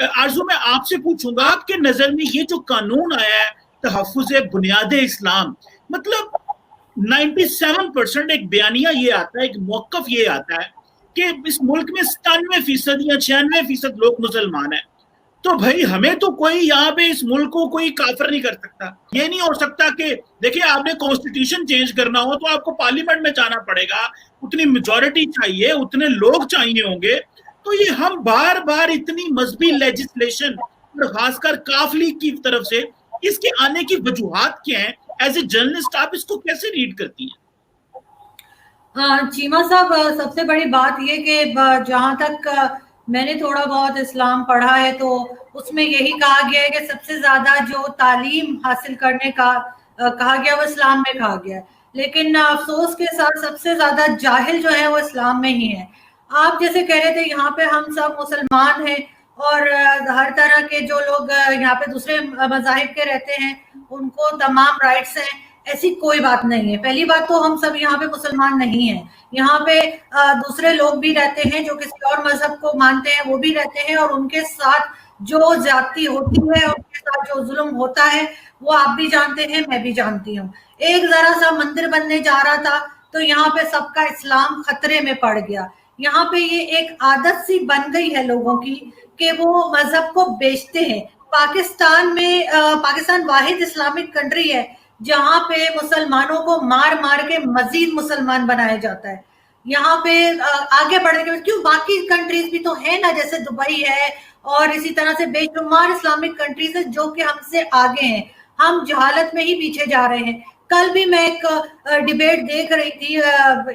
आरज़ू मैं आपसे पूछूंगा, आपके नजर में ये जो कानून आया है तहफ़्फ़ुज़ बुनियाद इस्लाम, मतलब 97% एक बयानिया ये आता है, एक मौक़िफ़ ये आता है कि इस मुल्क में 97% या 96% लोग मुसलमान हैं, तो भाई हमें तो कोई यहाँ पे इस मुल्क को कोई काफिर नहीं कर सकता। ये नहीं हो सकता कि देखिए आपने कॉन्स्टिट्यूशन चेंज करना हो तो आपको पार्लियामेंट में जाना पड़ेगा, उतनी मेजॉरिटी चाहिए, उतने लोग चाहिए होंगे। तो ये हम बार बार इतनी मजहबी लेजिस्लेशन और खासकर काफ लीग की तरफ से इसके आने की वजूहात क्या है? एज ए जर्नलिस्ट आप इसको कैसे रीड करती हैं? चीमा साहब, सबसे बड़ी बात ये कि जहाँ तक मैंने थोड़ा बहुत इस्लाम पढ़ा है तो उसमें यही कहा गया है कि सबसे ज्यादा जो तालीम हासिल करने का कहा गया वो इस्लाम में कहा गया है, लेकिन अफसोस के साथ सबसे ज्यादा जाहिल जो है वो इस्लाम में ही है। आप जैसे कह रहे थे यहाँ पे हम सब मुसलमान हैं और हर तरह के जो लोग यहाँ पे दूसरे मज़ाहिब के रहते हैं उनको तमाम राइट्स हैं, ऐसी कोई बात नहीं है। पहली बात तो हम सब यहाँ पे मुसलमान नहीं हैं, यहाँ पे दूसरे लोग भी रहते हैं जो किसी और मजहब को मानते हैं, वो भी रहते हैं, और उनके साथ जो ज्यादती होती है, उनके साथ जो जुल्म होता है वो आप भी जानते हैं, मैं भी जानती हूँ। एक जरा सा मंदिर बनने जा रहा था तो यहाँ पे सबका इस्लाम खतरे में पड़ गया। यहाँ पे ये एक आदत सी बन गई है लोगों की कि वो मजहब को बेचते हैं। पाकिस्तान में पाकिस्तान वाहिद इस्लामिक कंट्री है जहाँ पे मुसलमानों को मार मार के मजीद मुसलमान बनाया जाता है। यहाँ पे आगे बढ़ने के क्यों, बाकी कंट्रीज भी तो है ना, जैसे दुबई है और इसी तरह से बेशुमार इस्लामिक कंट्रीज है जो कि हमसे आगे हैं। हम जहालत में ही पीछे जा रहे हैं। कल भी मैं एक डिबेट देख रही थी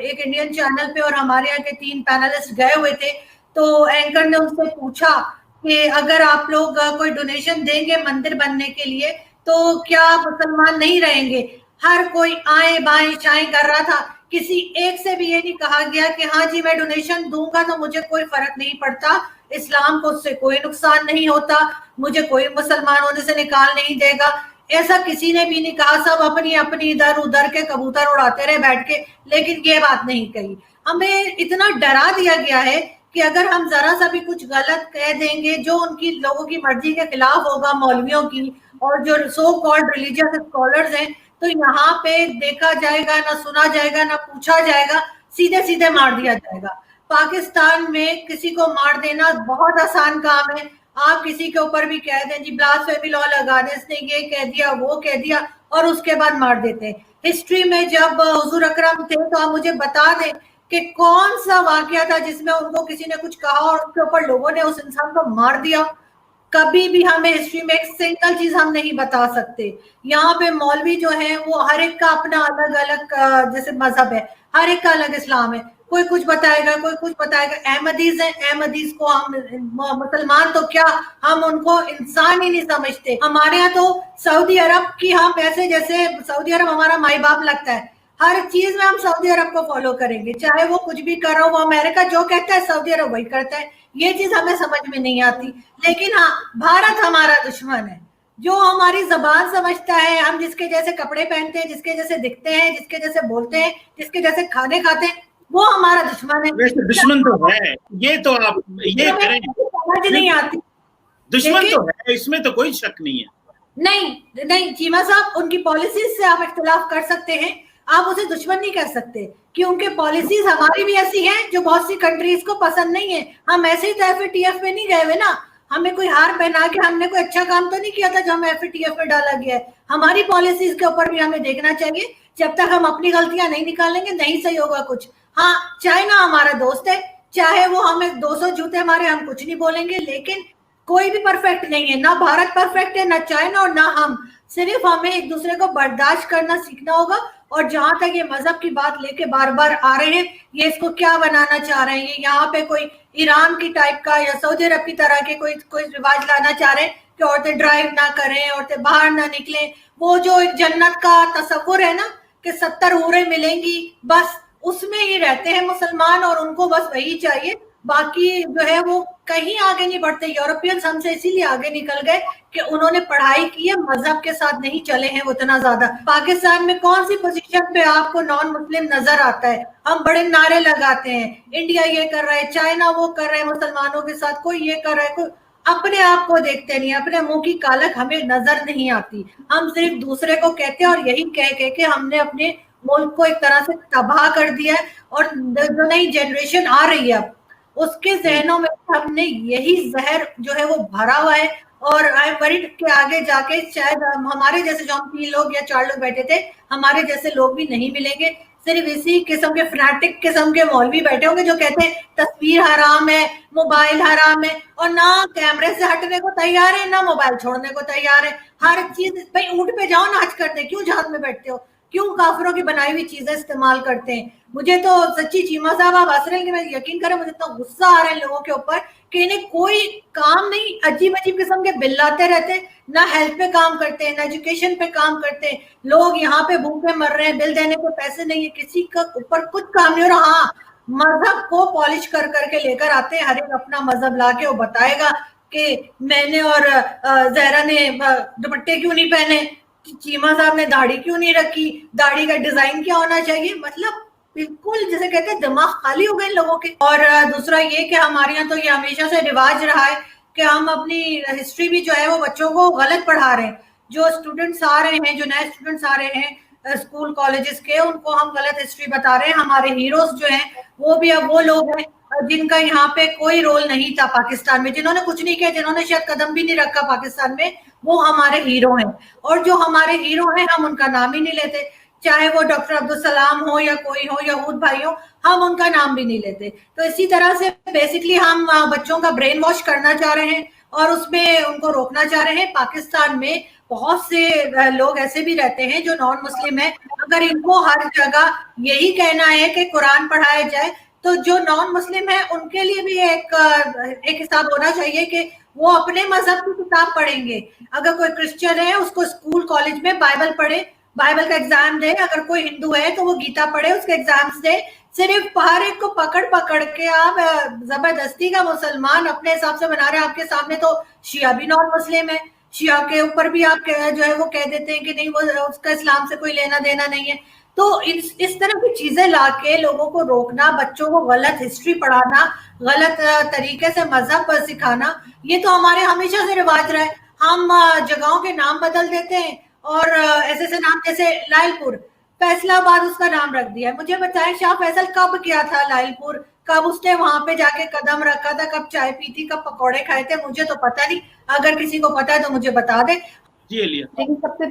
एक इंडियन चैनल पे, और हमारे यहाँ के 3 पैनलिस्ट गए हुए थे, तो एंकर ने उनसे पूछा कि अगर आप लोग कोई डोनेशन देंगे मंदिर बनने के लिए तो क्या मुसलमान नहीं रहेंगे? हर कोई आए बाएं चाएं कर रहा था, किसी एक से भी ये नहीं कहा गया कि हाँ जी मैं डोनेशन दूंगा तो मुझे कोई फर्क नहीं पड़ता, इस्लाम को उससे कोई नुकसान नहीं होता, मुझे कोई मुसलमान होने से निकाल नहीं देगा। ऐसा किसी ने भी नहीं कहा। सब अपनी अपनी इधर उधर के कबूतर उड़ाते रहे बैठ के, लेकिन ये बात नहीं कही। हमें इतना डरा दिया गया है कि अगर हम जरा सा भी कुछ गलत कह देंगे जो उनकी लोगों की मर्जी के खिलाफ होगा, मौलवियों की और जो सो कॉल्ड रिलीजियस स्कॉलर्स हैं, तो यहाँ पे देखा जाएगा, ना सुना जाएगा, ना पूछा जाएगा, सीधे सीधे मार दिया जाएगा। पाकिस्तान में किसी को मार देना बहुत आसान काम है। आप किसी के ऊपर भी कह दें जी ब्लास्फेमी लॉ लगा दें, इसने ये कह दिया वो कह दिया, और उसके बाद मार देते हैं। हिस्ट्री में जब हुजूर अकरम थे तो आप मुझे बता दें कि कौन सा वाकया था जिसमें उनको किसी ने कुछ कहा और उसके ऊपर लोगों ने उस इंसान को मार दिया? कभी भी हमें हिस्ट्री में एक सिंगल चीज हम नहीं बता सकते। यहाँ पे मौलवी जो है वो हर एक का अपना अलग अलग जैसे मजहब है, हर एक का अलग इस्लाम है, कोई कुछ बताएगा कोई कुछ बताएगा। अहमदीज है, अहमदीज को हम मुसलमान तो क्या, हम उनको इंसान ही नहीं समझते। हमारे यहाँ तो सऊदी अरब की हम ऐसे जैसे सऊदी अरब हमारा माई बाप लगता है, हर चीज में हम सऊदी अरब को फॉलो करेंगे, चाहे वो कुछ भी कर रहा हो, वो अमेरिका जो कहता है सऊदी अरब वही करता है। ये चीज हमें समझ में नहीं आती। लेकिन हाँ, भारत हमारा दुश्मन है, जो हमारी जबान समझता है, हम जिसके जैसे कपड़े पहनते हैं, जिसके जैसे दिखते हैं, जिसके जैसे बोलते हैं, जिसके जैसे खाने खाते हैं, वो हमारा दुश्मन है। वैसे दुश्मन तो है, ये तो आप ये करें, समझ नहीं आती। दुश्मन तो है, इसमें तो कोई शक नहीं है। नहीं नहीं चीमा साहब, उनकी पॉलिसीज से आप इख्तिलाफ कर सकते हैं, आप उसे दुश्मन नहीं कह सकते कि उनके पॉलिसीज हमारी भी ऐसी हैं जो बहुत सी कंट्रीज को पसंद नहीं है। हम ऐसे ही तो FATF में नहीं गए हुए ना, हमें कोई हार पहना के हमने कोई अच्छा काम तो नहीं किया था जो हमें FATF में डाला गया है। हमारी पॉलिसीज के ऊपर भी हमें देखना चाहिए। जब तक हम अपनी गलतियां नहीं निकालेंगे नहीं सही होगा कुछ। हाँ, चाइना हमारा दोस्त है, चाहे वो हमें 200 जूते मारे हम कुछ नहीं बोलेंगे, लेकिन कोई भी परफेक्ट नहीं है, ना भारत परफेक्ट है, ना चाइना और ना हम। सिर्फ हमें एक दूसरे को बर्दाश्त करना सीखना होगा। और जहां तक ये मजहब की बात लेके बार बार आ रहे हैं, ये इसको क्या बनाना चाह रहे हैं, ये यहाँ पे कोई ईरान की टाइप का या सऊदी अरब की तरह के कोई रिवाज लाना चाह रहे हैं कि औरतें ड्राइव ना करें, औरतें बाहर ना निकलें। वो जो एक जन्नत का तस्वुर है ना कि 70 हूरें मिलेंगी, बस उसमें ही रहते हैं मुसलमान और उनको बस वही चाहिए। बाकी जो है वो कहीं आगे नहीं बढ़ते। यूरोपियंस हमसे इसीलिए आगे निकल गए कि उन्होंने पढ़ाई की है, मजहब के साथ नहीं चले हैं वो इतना ज्यादा। पाकिस्तान में कौन सी पोजीशन पे आपको नॉन मुस्लिम नजर आता है? हम बड़े नारे लगाते हैं, इंडिया ये कर रहा है, चाइना वो कर रहा है मुसलमानों के साथ, कोई ये कर रहा है, कोई अपने आप को देखते नहीं, अपने मुंह की कालक हमें नजर नहीं आती, हम सिर्फ दूसरे को कहते हैं और यही कह कह के हमने अपने मुल्क को एक तरह से तबाह कर दिया है। और जो नई जनरेशन आ रही है अब, उसके जहनों में हमने यही जहर जो है वो भरा हुआ है। और आई एम वरीड के आगे जाके शायद हमारे जैसे जो हम 3 लोग या 4 लोग बैठे थे, हमारे जैसे लोग भी नहीं मिलेंगे, सिर्फ इसी किस्म के फ्रैटिक किस्म के मौलवी बैठे होंगे जो कहते हैं तस्वीर हराम है, मोबाइल हराम है, और ना कैमरे से हटने को तैयार है ना मोबाइल छोड़ने को तैयार है। हर चीज, भाई ऊँट पे जाओ नाच करते, क्यों जहाज में बैठते हो, क्यों काफिरों की बनाई हुई चीजें इस्तेमाल करते हैं। मुझे तो सच्ची चीमा साहब आप हंस रहे हैं कि मैं यकीन करें मुझे इतना गुस्सा आ रहा है लोगों के ऊपर कि इन्हें कोई काम नहीं, अजीब अजीब किस्म के बिल लाते रहते, ना हेल्थ पे काम करते हैं ना एजुकेशन पे काम करते हैं। लोग यहाँ पे भूखे मर रहे हैं, बिल देने को पैसे नहीं है, किसी का ऊपर कुछ काम नहीं हो रहा। हाँ, मजहब को पॉलिश कर करके लेकर आते हैं, हर एक अपना मजहब लाके वो बताएगा कि मैंने और जहरा ने दुपट्टे क्यों नहीं पहने, चीमा साहब ने दाढ़ी क्यों नहीं रखी, दाढ़ी का डिजाइन क्या होना चाहिए। मतलब बिल्कुल जैसे कहते हैं दिमाग खाली हो गए लोगों के। और दूसरा ये कि हमारे यहाँ तो ये हमेशा से रिवाज रहा है कि हम अपनी हिस्ट्री भी जो है वो बच्चों को गलत पढ़ा रहे हैं। जो स्टूडेंट्स आ रहे हैं, जो नए स्टूडेंट्स आ रहे हैं स्कूल कॉलेजेस के, उनको हम गलत हिस्ट्री बता रहे हैं। हमारे हीरोज जो हैं वो भी अब वो लोग हैं जिनका यहाँ पे कोई रोल नहीं था पाकिस्तान में, जिन्होंने कुछ नहीं किया, जिन्होंने शायद कदम भी नहीं रखा पाकिस्तान में, वो हमारे हीरो हैं। और जो हमारे हीरो हैं हम उनका नाम ही नहीं लेते, चाहे वो डॉक्टर अब्दुल सलाम हो या कोई हो, यहूद भाई हो, हम उनका नाम भी नहीं लेते। तो इसी तरह से बेसिकली हम बच्चों का ब्रेन वॉश करना चाह रहे हैं और उसमें उनको रोकना चाह रहे हैं। पाकिस्तान में बहुत से लोग ऐसे भी रहते हैं जो नॉन मुस्लिम है, अगर इनको हर जगह यही कहना है कि कुरान पढ़ाया जाए, तो जो नॉन मुस्लिम है उनके लिए भी एक हिसाब होना चाहिए कि वो अपने मजहब की किताब पढ़ेंगे। अगर कोई क्रिश्चियन है उसको स्कूल कॉलेज में बाइबल पढ़े, बाइबल का एग्जाम दे, अगर कोई हिंदू है तो वो गीता पढ़े, उसके एग्जाम्स दे। सिर्फ हर एक को पकड़ पकड़ के आप जबरदस्ती का मुसलमान अपने हिसाब से बना रहे हैं। आपके सामने तो शिया भी नॉन मुस्लिम है, शिया के ऊपर भी आप जो है वो कह देते हैं कि नहीं वो उसका इस्लाम से कोई लेना देना नहीं है। तो इस तरह की चीजें लाके लोगों को रोकना, बच्चों को गलत हिस्ट्री पढ़ाना, गलत तरीके से मजहब पर सिखाना, ये तो हमारे हमेशा से रिवाज रहा है। हम जगहों के नाम बदल देते हैं और ऐसे ऐसे नाम, जैसे लायलपुर, फैसलाबाद उसका नाम रख दिया है। मुझे बताएं शाह फैसल कब किया था लायलपुर, कब उसने वहां पे जाके कदम रखा था, कब चाय पी थी, कब पकौड़े खाए थे, मुझे तो पता नहीं। अगर किसी को पता है तो मुझे बता दे। लेकिन सबसे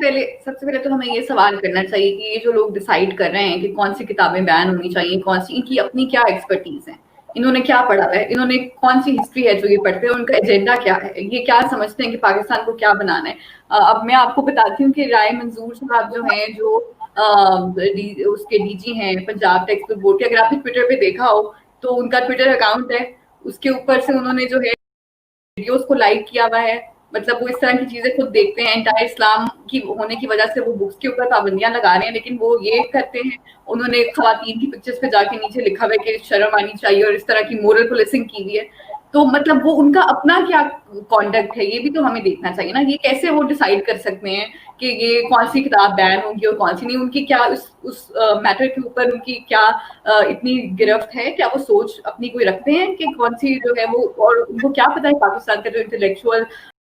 पहले तो हमें ये सवाल करना चाहिए कि ये जो लोग डिसाइड कर रहे हैं कि कौन सी किताबें बैन होनी चाहिए, कौन सी, इनकी अपनी क्या एक्सपर्टीज है, इन्होंने क्या पढ़ा है, इन्होंने कौन सी हिस्ट्री है जो ये पढ़ते हैं, उनका एजेंडा क्या है, ये क्या समझते हैं कि पाकिस्तान को क्या बनाना है। अब मैं आपको बताती हूँ कि राय मंजूर साहब जो हैं, जो उसके डीजी हैं पंजाब टेक्सट बोर्ड के, अगर आपने ट्विटर पे देखा हो तो उनका ट्विटर अकाउंट है, उसके ऊपर से उन्होंने जो है वीडियोस को लाइक किया हुआ है। मतलब वो इस तरह की चीजें खुद देखते हैं, एंटायर इस्लाम की होने की वजह से वो बुक्स के ऊपर पाबंदियां लगा रहे हैं, लेकिन वो ये करते हैं, उन्होंने खवातीन की पिक्चर्स पे जाके नीचे लिखा हुआ है कि शर्म आनी चाहिए और इस तरह की मोरल पुलिसिंग की हुई है। तो मतलब वो उनका अपना क्या कॉन्डक्ट है, ये भी तो हमें देखना चाहिए ना। ये कैसे वो डिसाइड कर सकते हैं कि ये कौन सी किताब बैन होगी और कौन सी नहीं, उनकी क्या उस मैटर के ऊपर उनकी क्या इतनी गिरफ्त है, क्या वो सोच अपनी कोई रखते हैं कि कौन सी जो है वो, और उनको क्या पता है पाकिस्तान का जो इंटेलेक्चुअल